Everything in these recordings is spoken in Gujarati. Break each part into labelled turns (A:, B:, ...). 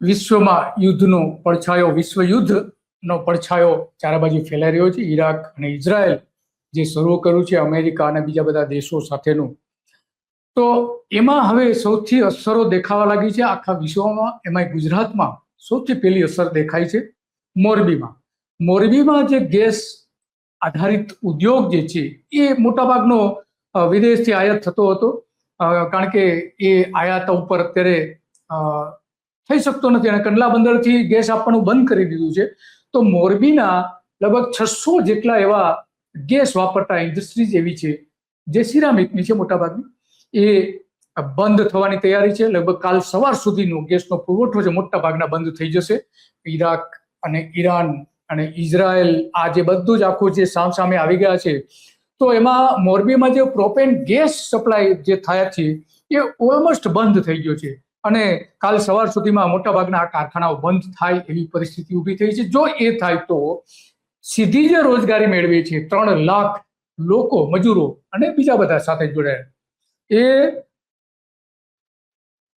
A: વિશ્વમાં યુદ્ધનો પડછાયો, વિશ્વ યુદ્ધનો પડછાયો ચારે બાજુ ફેલાઈ રહ્યો છે. ઈરાક અને ઇઝરાયલ જે શરૂ કર્યું છે અમેરિકા અને બીજા બધા દેશો સાથેનું, તો એમાં હવે સૌથી અસરો દેખાવા લાગી છે આખા વિશ્વમાં. એમાં ગુજરાતમાં સૌથી પહેલી અસર દેખાય છે મોરબીમાં. મોરબીમાં જે ગેસ આધારિત ઉદ્યોગ જે છે એ મોટાભાગનો વિદેશથી આયાત થતો હતો, કારણ કે એ આયાત ઉપર અત્યારે થઈ શકતો નથી અને કંડલા બંદરથી ગેસ આપવાનું બંધ કરી દીધું છે. તો મોરબીના લગભગ 600 જેટલા એવા ગેસ વાપરતા ઇન્ડસ્ટ્રીઝ એવી છે જે સિરામિકની છે મોટાભાગની, એ બંધ થવાની તૈયારી છે. લગભગ કાલ સવાર સુધીનો ગેસનો પુરવઠો છે મોટા ભાગના બંધ થઈ જશે. ઈરાક અને ઈરાન અને ઇઝરાયલ આ જે બધું જ આખું જે સામસામે આવી ગયા છે, તો એમાં મોરબીમાં જે પ્રોપેન ગેસ સપ્લાય જે થયા છે એ ઓલમોસ્ટ બંધ થઈ ગયો છે અને કાલ સવાર સુધીમાં મોટા ભાગના આ કારખાનાઓ બંધ થાય એવી પરિસ્થિતિ ઊભી થઈ છે. જો એ થાય તો સીધી જે રોજગારી મેળવે છે 3 લાખ લોકો, મજૂરો અને બીજા બધા સાથે જોડાયા, એ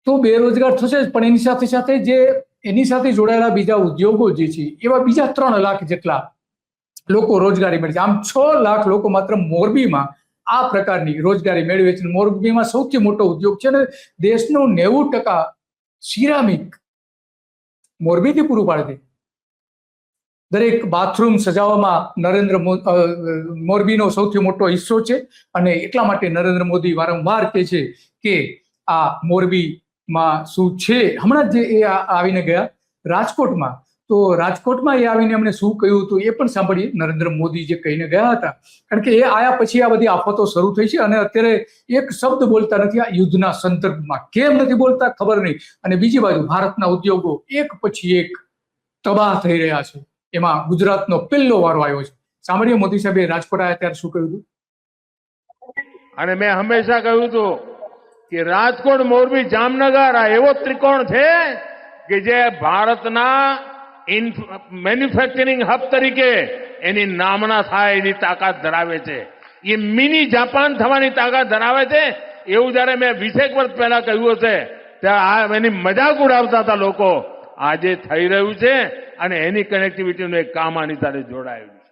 A: તો બેરોજગાર થશે જ, પણ એની સાથે સાથે જે એની સાથે જોડાયેલા બીજા ઉદ્યોગો જે છે એવા બીજા 3 લાખ જેટલા લોકો રોજગારી મેળવે છે. આમ 6 લાખ લોકો માત્ર મોરબીમાં આ પ્રકારની રોજગારી મેળવે છે. મોરબીમાં સૌથી મોટો ઉદ્યોગ છે અને દેશનું 90% સિરામિક મોરબીથી પૂરું પાડે છે. દરેક બાથરૂમ સજાવવામાં મોરબીનો સૌથી મોટો હિસ્સો છે અને એટલા માટે નરેન્દ્ર મોદી વારંવાર કહે છે કે આ મોરબીમાં શું છે. હમણાં જ એ આવીને ગયા રાજકોટમાં, તો રાજકોટમાં એ આવીને એમણે શું કહ્યું હતું એ પણ સાંભળીએ. નરેન્દ્ર મોદી જે કહીને ગયા હતા, કારણ કે એ આયા પછી આ બધી આફતો શરૂ થઈ છે અને અત્યારે એક શબ્દ બોલતા નથી આ યુદ્ધના સંદર્ભમાં. કેમ નથી બોલતા ખબર નહીં. અને બીજી બાજુ ભારતના ઉદ્યોગો એક પછી એક તબાહ થઈ રહ્યા છે. એમાં ગુજરાતનો પહેલો વારો આવ્યો છે. સાંભળીએ મોદી સાહેબે રાજકોટ આવ્યા ત્યારે શું કહ્યું હતું.
B: અને મેં હંમેશા કહ્યું હતું કે રાજકોટ, મોરબી, જામનગર આ એવો ત્રિકોણ છે કે જે ભારતના મેન્યુફેક્ચરિંગ હબ તરીકે એની નામના થાય એની તાકાત ધરાવે છે. એ મિની જાપાન થવાની તાકાત ધરાવે છે. એવું જયારે મેં 20 વર્ષ પહેલા કહ્યું હશે ત્યારે એની મજાક ઉડાવતા હતા લોકો. આજે થઈ રહ્યું છે અને એની કનેક્ટિવિટીનું એક કામ આની સાથે જોડાયું છે.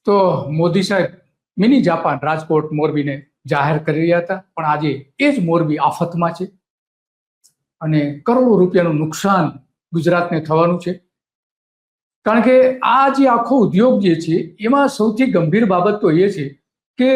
A: તો મોદી સાહેબ મિની જાપાન રાજકોટ, મોરબીને જાહેર કરી રહ્યા હતા, પણ આજે એ જ મોરબી આફતમાં છે અને કરોડો રૂપિયાનું નુકસાન ગુજરાતને થવાનું છે. કારણ કે આ જે આખો ઉદ્યોગ જે છે એમાં સૌથી ગંભીર બાબત તો એ છે કે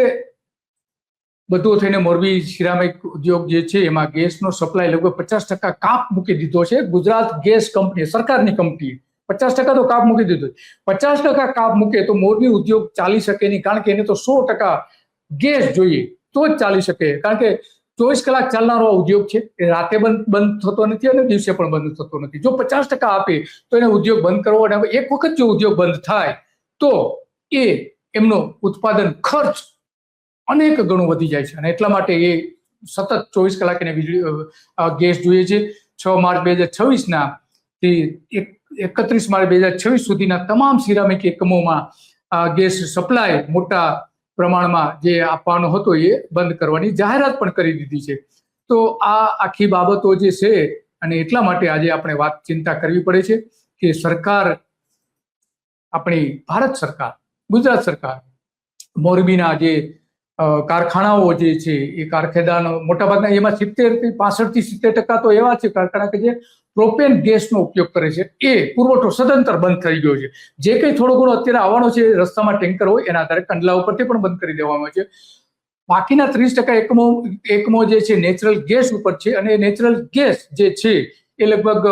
A: બધું થઈને મોરબી સિરામિક ઉદ્યોગ જે છે એમાં ગેસનો સપ્લાય લગભગ 50% કાપ મૂકી દીધો છે. ગુજરાત ગેસ કંપની, સરકારની કંપની, 50% તો કાપ મૂકી દીધો. 50% કાપ મૂકે તો મોરબી ઉદ્યોગ ચાલી શકે નહીં, કારણ કે એને તો 100% ગેસ જોઈએ તો જ ચાલી શકે. કારણ કે 24 કલાક ચાલનારો ઉદ્યોગ છે, એ રાતે બંધ થતો નથી અને દિવસે પણ બંધ થતો નથી. જો 50% આપે તો એને ઉદ્યોગ બંધ કરવો, અને એક વખત જો ઉદ્યોગ બંધ થાય તો એ એમનો ઉત્પાદન ખર્ચ અનેક ગણું વધી જાય છે અને એટલા માટે એ સતત 24 કલાક એને ગેસ જોઈએ છે. 6 માર્ચ 2026 થી 31 માર્ચ 2026 સુધીના તમામ સિરામિક એકમોમાં ગેસ સપ્લાય મોટા પ્રમાણમાં જે આપવાનો હતો એ બંધ કરવાની જાહેરાત પણ કરી દીધી છે. તો આ આખી બાબતો જે છે અને એટલા માટે આજે આપણે ચિંતા કરવી પડે છે કે સરકાર, આપણી ભારત સરકાર, ગુજરાત સરકાર મોરબીના જે કારખાનાઓ જે છે એ કારખાનાનો મોટાભાગના એમાં 65 થી 70% તો એવા છે કારખાના કે જે પ્રોપેન ગેસનો ઉપયોગ કરે છે. એ પુરવઠો સદંતર બંધ થઈ ગયો છે. જે કંઈ થોડો ઘણો અત્યારે આવવાનો છે રસ્તામાં ટેન્કર હોય એના આધારે કંડલા ઉપરથી પણ બંધ કરી દેવામાં છે. બાકીના 30% એકમો જે છે નેચરલ ગેસ ઉપર છે અને નેચરલ ગેસ જે છે એ લગભગ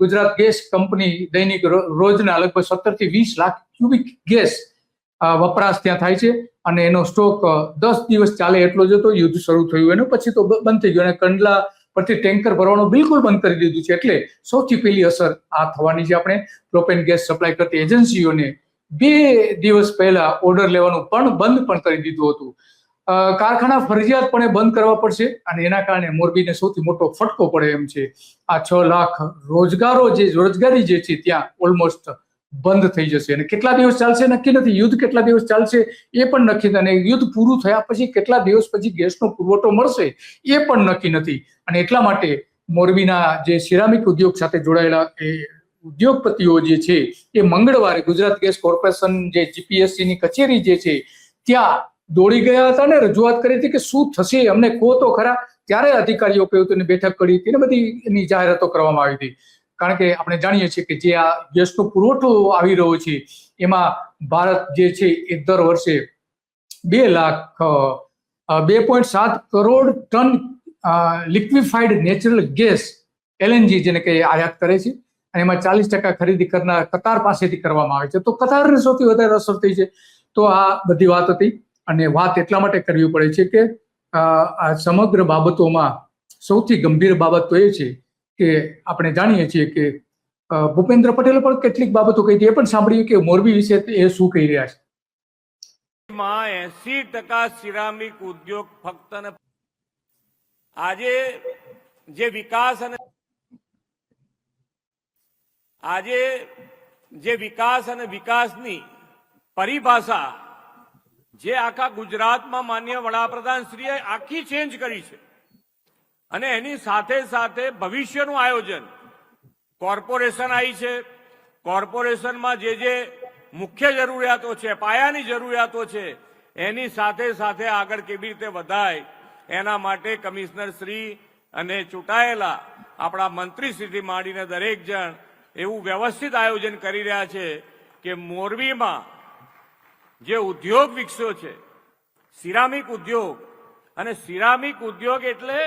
A: ગુજરાત ગેસ કંપની દૈનિક રોજના લગભગ 17 થી 20 લાખ ક્યુબિક ગેસ વપરાશ ત્યાં થાય છે અને એનો સ્ટોક 10 દિવસ ચાલે એટલો જ હતો. યુદ્ધ શરૂ થયું એને પછી તો બંધ થઈ ગયો અને કંડલા પરથી ટેન્કર ભરવાનું બિલકુલ બંધ કરી દીધું છે. એટલે સૌથી પહેલી અસર આ થવાની છે. આપણે પ્રોપેન ગેસ સપ્લાય કરતી એજન્સીઓને 2 દિવસ પહેલા ઓર્ડર લેવાનું પણ બંધ પણ કરી દીધું હતું. કારખાના ફરજિયાતપણે બંધ કરવા પડશે અને એના કારણે મોરબીને સૌથી મોટો ફટકો પડે એમ છે. આ 6 લાખ રોજગારી જે છે ત્યાં ઓલમોસ્ટ બંધ થઈ જશે અને કેટલા દિવસ ચાલશે નક્કી નથી. યુદ્ધ કેટલા દિવસ ચાલશે એ પણ નક્કી નથી અને યુદ્ધ પૂરું થયા પછી કેટલા દિવસ પછી ગેસનો પુરવઠો મળશે એ પણ નક્કી નથી. અને એટલા માટે મોરબીના જે સિરામિક ઉદ્યોગ સાથે જોડાયેલા એ ઉદ્યોગપતિઓ જે છે એ મંગળવારે ગુજરાત ગેસ કોર્પોરેશન જે જીપીએસસી ની કચેરી જે છે ત્યાં દોડી ગયા હતા ને રજૂઆત કરી હતી કે શું થશે અમને કહો તો ખરા. ત્યારે અધિકારીઓ કહ્યું હતું, બેઠક કરી હતી ને બધી એની જાહેરાતો કરવામાં આવી હતી. કારણ કે આપણે જાણીએ છીએ કે જે આ ગેસનો પુરવઠો આવી રહ્યો છે એમાં ભારત જે છે એ દર વર્ષે 2.7 crore ton liquefied natural gas LNG જેને કે આયાત કરે છે અને એમાં 40% ખરીદી કરનાર કતાર પાસેથી કરવામાં આવે છે. તો કતારને સૌથી વધારે અસર થઈ છે. તો આ બધી વાત હતી અને વાત એટલા માટે કરવી પડે છે કે આ સમગ્ર બાબતોમાં સૌથી ગંભીર બાબત તો એ છે કે આપણે જાણીએ છીએ કે ભૂપેન્દ્ર પટેલે પણ કેટલીક બાબતો કહી હતી. એ પણ સાંભળ્યું કે મોરબી વિશે એ શું કહી રહ્યા છે.
C: 80% સિરામિક ઉદ્યોગ ફક્ત ને આજે જે વિકાસ અને વિકાસની પરિભાષા જે આખા ગુજરાતમાં માનનીય વડાપ્રધાન શ્રીએ આખી ચેન્જ કરી છે અને એની સાથે સાથે ભવિષ્યનું આયોજન કોર્પોરેશન આવી છે. કોર્પોરેશનમાં જે મુખ્ય જરૂરિયાતો છે, પાયાની જરૂરિયાતો છે, એની સાથે સાથે આગળ કેવી રીતે વધાય એના માટે કમિશનર શ્રી અને ચૂંટાયેલા આપણા મંત્રી શ્રીથી માંડીને દરેક જણ એવું વ્યવસ્થિત આયોજન કરી રહ્યા છે કે મોરબીમાં જે ઉદ્યોગ વિકસ્યો છે સિરામિક ઉદ્યોગ, અને સિરામિક ઉદ્યોગ એટલે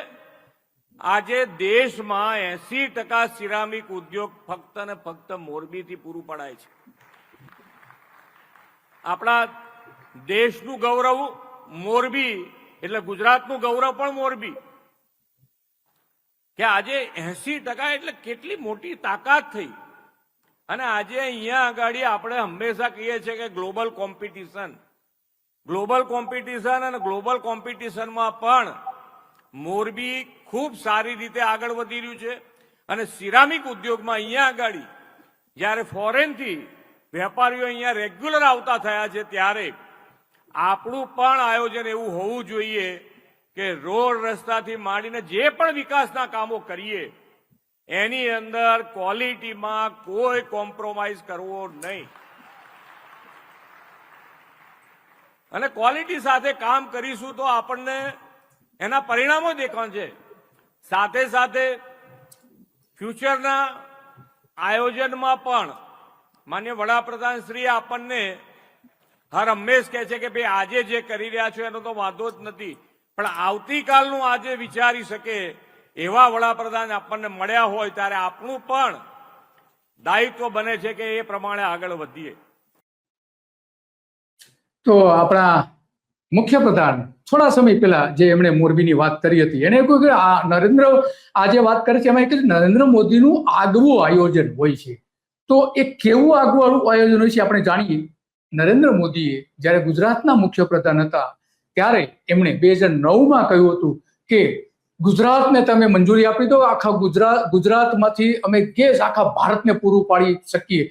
C: આજે દેશમાં 80% સિરામિક ઉદ્યોગ ફક્ત ને ફક્ત મોરબીથી પૂરું પડાય છે. આપણા દેશનું ગૌરવ મોરબી એટલે ગુજરાતનું ગૌરવ પણ મોરબી. કે આજે 80% એટલે કેટલી મોટી તાકાત થઈ. અને આજે અહીંયા આગળ આપણે હંમેશા કહીએ છીએ કે ગ્લોબલ કોમ્પિટિશન અને ગ્લોબલ કોમ્પિટિશનમાં પણ મોરબી ખૂબ સારી રીતે આગળ વધી રહ્યું છે. અને સિરામિક ઉદ્યોગમાં અહીંયા આગળ જ્યારે ફોરેનથી વેપારીઓ અહીંયા રેગ્યુલર આવતા થયા છે ત્યારે આપણું પણ આયોજન એવું હોવું જોઈએ કે રોડ રસ્તાથી માંડીને જે પણ વિકાસના કામો કરીએ એની અંદર ક્વોલિટીમાં કોઈ કોમ્પ્રોમાઇઝ કરવો નહીં. અને ક્વોલિટી સાથે કામ કરીશું તો આપણને એના પરિણામો દેખાણ છે. સાથે સાથે ફ્યુચરના આયોજનમાં પણ માન્ય વડાપ્રધાન શ્રી આપણને હર હંમેશ કહે છે કે ભાઈ આજે જે કરી રહ્યા છો એનો તો વાંધો જ નથી, પણ આવતીકાલનું આજે વિચારી શકે એવા વડાપ્રધાન આપણને મળ્યા હોય ત્યારે આપણું પણ દાયિત્વ બને છે કે એ પ્રમાણે આગળ વધીએ.
A: તો આપણા મુખ્યપ્રધાન થોડા સમય પહેલા જે એમણે મોરબીની વાત કરી હતી એને કહ્યું કે આ જે વાત કરે છે એમાં એક નરેન્દ્ર મોદીનું આગવું આયોજન હોય છે. તો એ કેવું આગવું આયોજન હોય છે આપણે જાણીએ. નરેન્દ્ર મોદીએ જ્યારે ગુજરાતના મુખ્યપ્રધાન હતા ત્યારે એમણે 2009માં કહ્યું હતું કે ગુજરાતને તમે મંજૂરી આપી દો, આખા ગુજરાતમાંથી અમે ગેસ આખા ભારતને પૂરું પાડી શકીએ